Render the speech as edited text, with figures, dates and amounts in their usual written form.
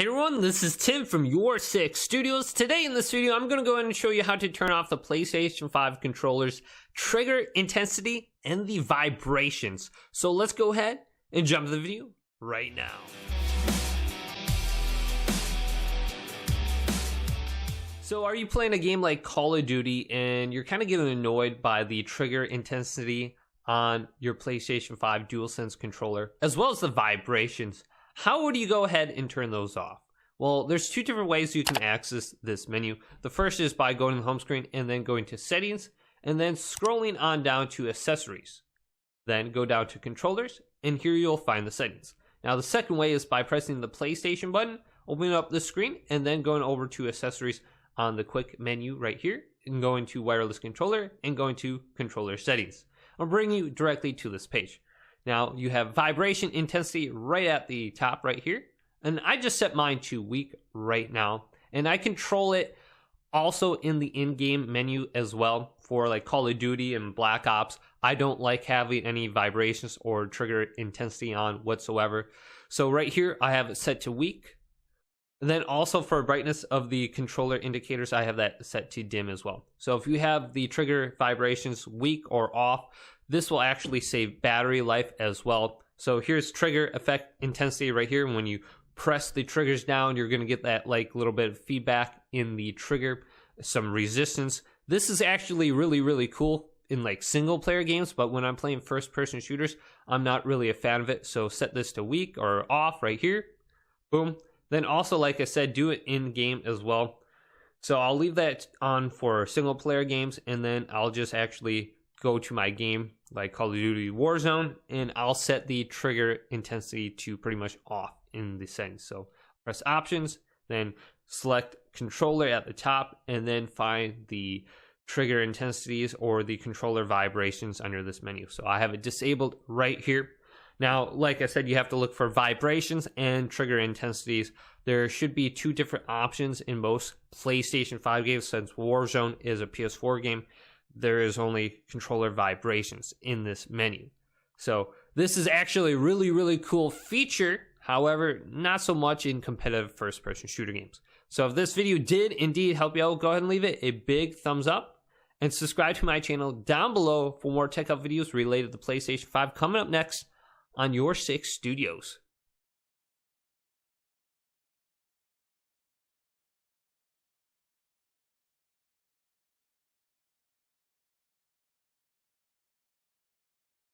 Hey everyone, this is Tim from YourSixStudios. Today in this video, I'm going to go ahead and show you how to turn off the PlayStation 5 controller's trigger intensity and the vibrations. So let's go ahead and jump to the video right now. So are you playing a game like Call of Duty and you're kind of getting annoyed by the trigger intensity on your PlayStation 5 DualSense controller, as well as the vibrations? How would you go ahead and turn those off? Well, there's two different ways you can access this menu. The first is by going to the home screen and then going to settings and then scrolling on down to accessories. Then go down to controllers and here you'll find the settings. Now the second way is by pressing the PlayStation button, opening up the screen and then going over to accessories on the quick menu right here and going to wireless controller and going to controller settings. I'll bring you directly to this page. Now you have vibration intensity right at the top right here. And I just set mine to weak right now. And I control it also in the in-game menu as well for like Call of Duty and Black Ops. I don't like having any vibrations or trigger intensity on whatsoever. So right here I have it set to weak. And then also for brightness of the controller indicators, I have that set to dim as well. So if you have the trigger vibrations weak or off, this will actually save battery life as well. So here's trigger effect intensity right here. When you press the triggers down, you're going to get that like little bit of feedback in the trigger, some resistance. This is actually really cool in like single player games, but when I'm playing first person shooters, I'm not really a fan of it. So set this to weak or off right here. Boom. Then also, like I said, do it in game as well. So I'll leave that on for single player games, and then I'll just actually go to my game like Call of Duty Warzone and I'll set the trigger intensity to pretty much off in the settings. So press options, then select controller at the top and then find the trigger intensities or the controller vibrations under this menu. So I have it disabled right here. Now, like I said, you have to look for vibrations and trigger intensities. There should be two different options in most PlayStation 5 games. Since Warzone is a PS4 game, there is only controller vibrations in this menu. So this is actually a really cool feature. However, not so much in competitive first-person shooter games. So if this video did indeed help you out, go ahead and leave it a big thumbs up and subscribe to my channel down below for more tech up videos related to PlayStation 5 coming up next on YourSixStudios.